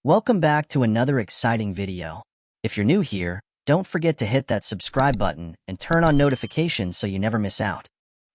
Welcome back to another exciting video. If you're new here, don't forget to hit that subscribe button and turn on notifications so you never miss out.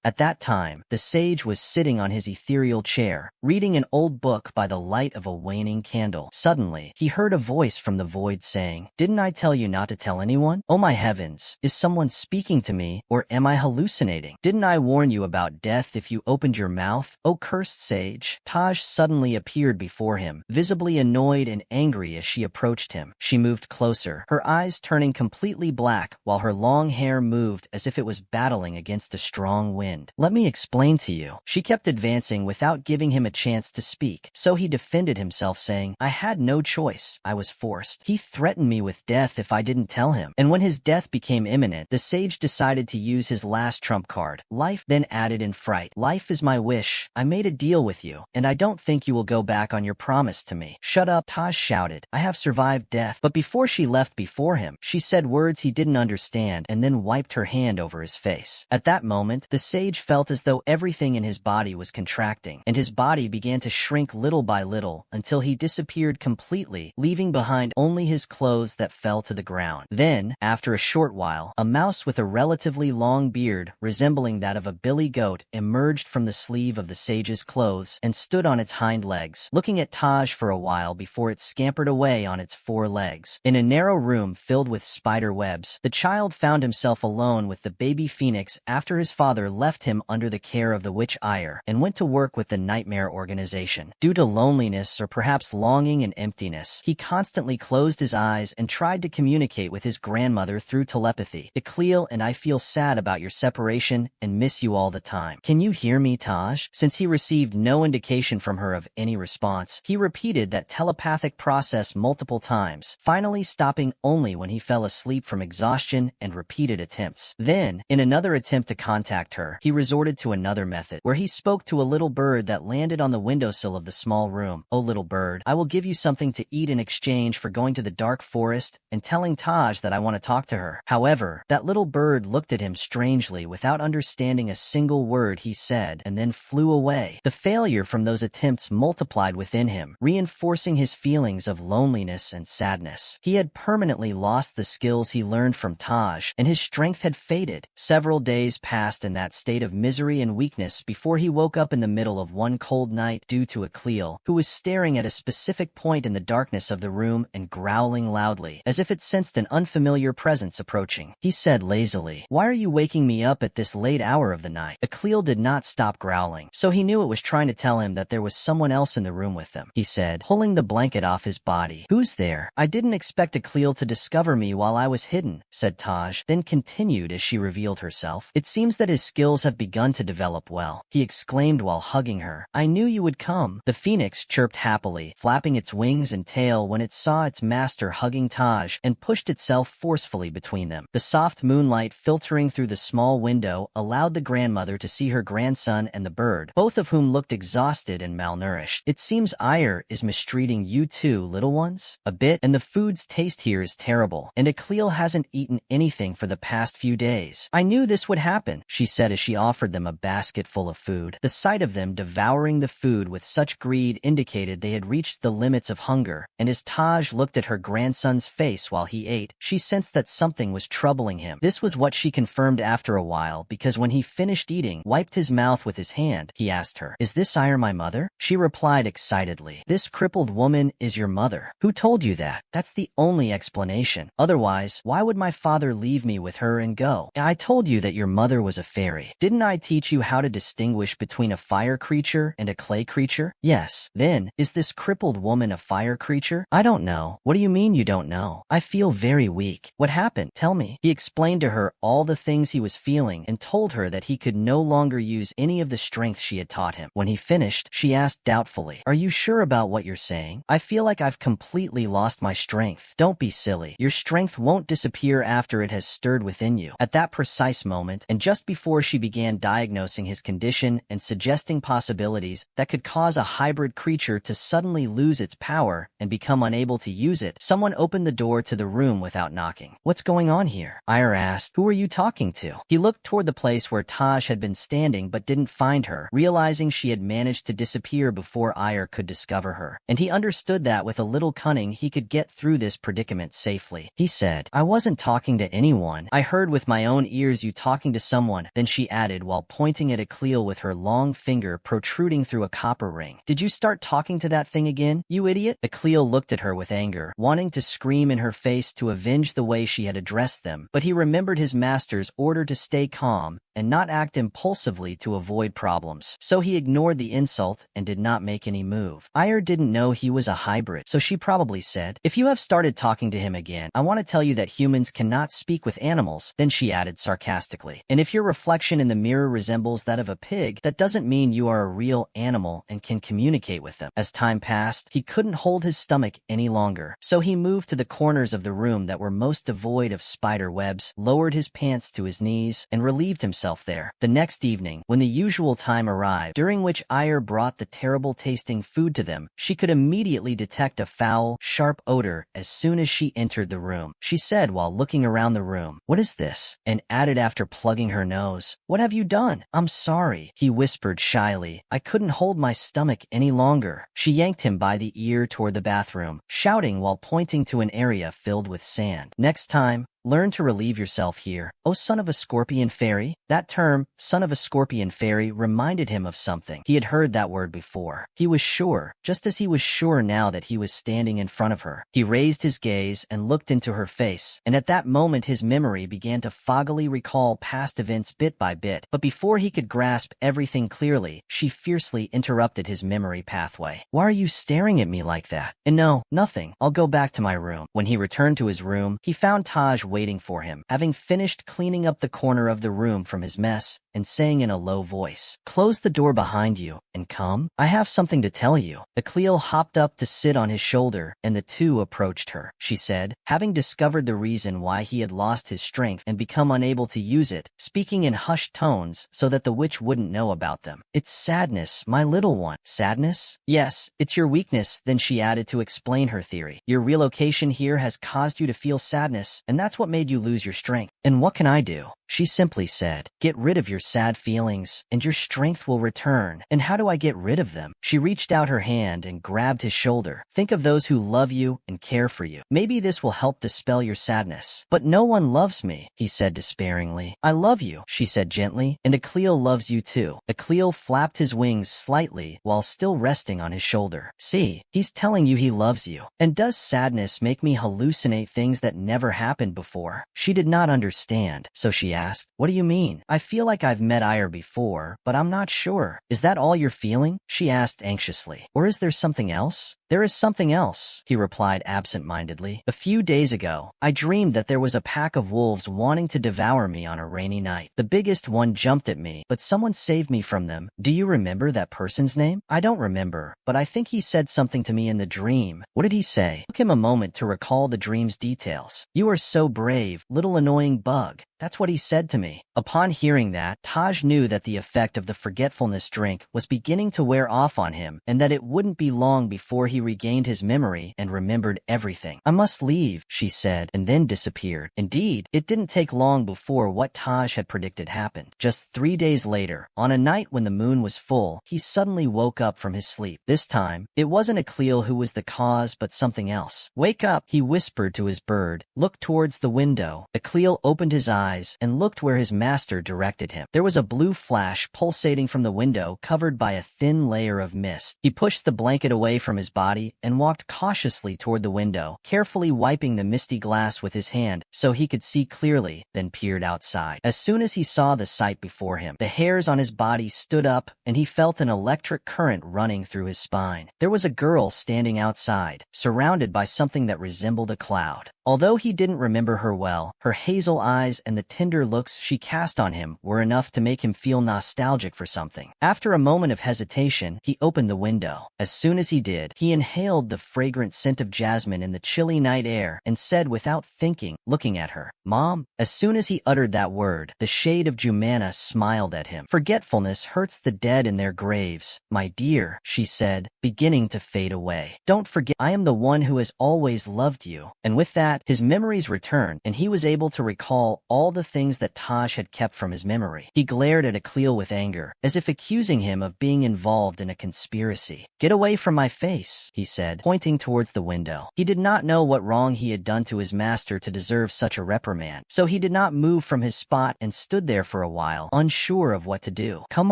At that time, the sage was sitting on his ethereal chair, reading an old book by the light of a waning candle. Suddenly, he heard a voice from the void saying, "Didn't I tell you not to tell anyone? Oh my heavens, is someone speaking to me, or am I hallucinating? Didn't I warn you about death if you opened your mouth? Oh cursed sage." Taj suddenly appeared before him, visibly annoyed and angry as she approached him. She moved closer, her eyes turning completely black while her long hair moved as if it was battling against a strong wind. "Let me explain to you." She kept advancing without giving him a chance to speak, so he defended himself saying, "I had no choice. I was forced. He threatened me with death if I didn't tell him." And when his death became imminent, the sage decided to use his last trump card, life, then added in fright, "Life is my wish. I made a deal with you, and I don't think you will go back on your promise to me." "Shut up," Taj shouted. "I have survived death." But before she left before him, she said words he didn't understand and then wiped her hand over his face. At that moment, the sage felt as though everything in his body was contracting, and his body began to shrink little by little until he disappeared completely, leaving behind only his clothes that fell to the ground. Then, after a short while, a mouse with a relatively long beard, resembling that of a billy goat, emerged from the sleeve of the sage's clothes and stood on its hind legs, looking at Taj for a while before it scampered away on its four legs. In a narrow room filled with spider webs, the child found himself alone with the baby phoenix after his father left him under the care of the witch Ire and went to work with the Nightmare Organization. Due to loneliness or perhaps longing and emptiness, he constantly closed his eyes and tried to communicate with his grandmother through telepathy. "Iqleel and I feel sad about your separation and miss you all the time. Can you hear me, Taj?" Since he received no indication from her of any response, he repeated that telepathic process multiple times, finally stopping only when he fell asleep from exhaustion and repeated attempts. Then, in another attempt to contact her, he resorted to another method, where he spoke to a little bird that landed on the windowsill of the small room. "Oh little bird, I will give you something to eat in exchange for going to the dark forest and telling Taj that I want to talk to her." However, that little bird looked at him strangely without understanding a single word he said and then flew away. The failure from those attempts multiplied within him, reinforcing his feelings of loneliness and sadness. He had permanently lost the skills he learned from Taj, and his strength had faded. Several days passed in that state of misery and weakness before he woke up in the middle of one cold night due to Iqleel, who was staring at a specific point in the darkness of the room and growling loudly, as if it sensed an unfamiliar presence approaching. He said lazily, "Why are you waking me up at this late hour of the night?" Iqleel did not stop growling, so he knew it was trying to tell him that there was someone else in the room with them. He said, pulling the blanket off his body, "Who's there?" "I didn't expect Iqleel to discover me while I was hidden," said Taj, then continued as she revealed herself. "It seems that his skills have begun to develop well," he exclaimed while hugging her. "I knew you would come." The phoenix chirped happily, flapping its wings and tail when it saw its master hugging Taj, and pushed itself forcefully between them. The soft moonlight filtering through the small window allowed the grandmother to see her grandson and the bird, both of whom looked exhausted and malnourished. "It seems Ire is mistreating you too, little ones." "A bit, and the food's taste here is terrible, and Iqleel hasn't eaten anything for the past few days." "I knew this would happen," she said as she offered them a basket full of food. The sight of them devouring the food with such greed indicated they had reached the limits of hunger, and as Taj looked at her grandson's face while he ate, she sensed that something was troubling him. This was what she confirmed after a while, because when he finished eating, wiped his mouth with his hand, he asked her, "Is this Ire my mother?" She replied excitedly, "This crippled woman is your mother." "Who told you that?" "That's the only explanation. Otherwise, why would my father leave me with her and go?" "I told you that your mother was a fairy. Didn't I teach you how to distinguish between a fire creature and a clay creature?" "Yes." "Then, is this crippled woman a fire creature?" "I don't know." "What do you mean you don't know?" "I feel very weak." "What happened? Tell me." He explained to her all the things he was feeling and told her that he could no longer use any of the strength she had taught him. When he finished, she asked doubtfully, "Are you sure about what you're saying? I feel like I've completely lost my strength." "Don't be silly. Your strength won't disappear after it has stirred within you." At that precise moment, and just before she began diagnosing his condition and suggesting possibilities that could cause a hybrid creature to suddenly lose its power and become unable to use it. Someone opened the door to the room without knocking. "What's going on here?" Ire asked. "Who are you talking to?" He looked toward the place where Taj had been standing but didn't find her, realizing she had managed to disappear before Ire could discover her. And he understood that with a little cunning he could get through this predicament safely. He said, "I wasn't talking to anyone. I heard with my own ears you talking to someone." Then she added while pointing at Aklil with her long finger protruding through a copper ring, "Did you start talking to that thing again, you idiot?" Aklil looked at her with anger, wanting to scream in her face to avenge the way she had addressed them, but he remembered his master's order to stay calm and not act impulsively to avoid problems. So he ignored the insult and did not make any move. Ire didn't know he was a hybrid, so she probably said, "If you have started talking to him again, I want to tell you that humans cannot speak with animals." Then she added sarcastically, "And if your reflection in the mirror resembles that of a pig, that doesn't mean you are a real animal and can communicate with them." As time passed, he couldn't hold his stomach any longer, so he moved to the corners of the room that were most devoid of spider webs, lowered his pants to his knees, and relieved himself there. The next evening, when the usual time arrived, during which Ire brought the terrible-tasting food to them, she could immediately detect a foul, sharp odor as soon as she entered the room. She said while looking around the room, "What is this?" and added after plugging her nose, "What have you done?" "I'm sorry," he whispered shyly. "I couldn't hold my stomach any longer." She yanked him by the ear toward the bathroom, shouting while pointing to an area filled with sand. "Next time, learn to relieve yourself here, oh son of a scorpion fairy." That term, son of a scorpion fairy, reminded him of something. He had heard that word before. He was sure, just as he was sure now that he was standing in front of her. He raised his gaze and looked into her face, and at that moment his memory began to foggily recall past events bit by bit. But before he could grasp everything clearly, she fiercely interrupted his memory pathway. "Why are you staring at me like that?" "And no, nothing. I'll go back to my room." When he returned to his room, he found Taj waiting for him, having finished cleaning up the corner of the room from his mess, and saying in a low voice, "Close the door behind you, and come. I have something to tell you." Aklil hopped up to sit on his shoulder, and the two approached her. She said, having discovered the reason why he had lost his strength and become unable to use it, speaking in hushed tones so that the witch wouldn't know about them. "It's sadness, my little one." "Sadness?" "Yes, it's your weakness." Then she added to explain her theory. "Your relocation here has caused you to feel sadness, and that's what made you lose your strength." "And what can I do?" She simply said, "Get rid of your sad feelings, and your strength will return." "And how do I get rid of them?" She reached out her hand and grabbed his shoulder. "Think of those who love you and care for you. Maybe this will help dispel your sadness." "But no one loves me," he said despairingly. "I love you," she said gently, "and Aklil loves you too." Aklil flapped his wings slightly while still resting on his shoulder. "See, he's telling you he loves you. And does sadness make me hallucinate things that never happened before?" She did not understand, so she asked, "What do you mean? I feel like I've met Ire before, but I'm not sure." "Is that all you're feeling?" she asked anxiously. "Or is there something else?" "There is something else," he replied absent-mindedly. "A few days ago, I dreamed that there was a pack of wolves wanting to devour me on a rainy night. The biggest one jumped at me, but someone saved me from them." "Do you remember that person's name?" "I don't remember, but I think he said something to me in the dream." "What did he say?" It took him a moment to recall the dream's details. "You are so brave, little annoying bug. That's what he said to me." Upon hearing that, Taj knew that the effect of the forgetfulness drink was beginning to wear off on him, and that it wouldn't be long before he regained his memory and remembered everything. "I must leave," she said, and then disappeared. Indeed, it didn't take long before what Taj had predicted happened. Just 3 days later, on a night when the moon was full, he suddenly woke up from his sleep. This time, it wasn't Aklil who was the cause, but something else. "Wake up," he whispered to his bird. "Look towards the window." Aklil opened his eyes and looked where his master directed him. There was a blue flash pulsating from the window covered by a thin layer of mist. He pushed the blanket away from his body and walked cautiously toward the window, carefully wiping the misty glass with his hand so he could see clearly, then peered outside. As soon as he saw the sight before him, the hairs on his body stood up and he felt an electric current running through his spine. There was a girl standing outside, surrounded by something that resembled a cloud. Although he didn't remember her well, her hazel eyes and the tender looks she cast on him were enough to make him feel nostalgic for something. After a moment of hesitation, he opened the window. As soon as he did, he inhaled the fragrant scent of jasmine in the chilly night air and said without thinking, looking at her, "Mom." As soon as he uttered that word, the shade of Jumana smiled at him. "Forgetfulness hurts the dead in their graves, my dear," she said, beginning to fade away. "Don't forget, I am the one who has always loved you." And with that, his memories returned, and he was able to recall all the things that Taj had kept from his memory. He glared at Akil with anger, as if accusing him of being involved in a conspiracy. "Get away from my face," he said, pointing towards the window. He did not know what wrong he had done to his master to deserve such a reprimand, so he did not move from his spot and stood there for a while, unsure of what to do. "Come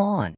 on,"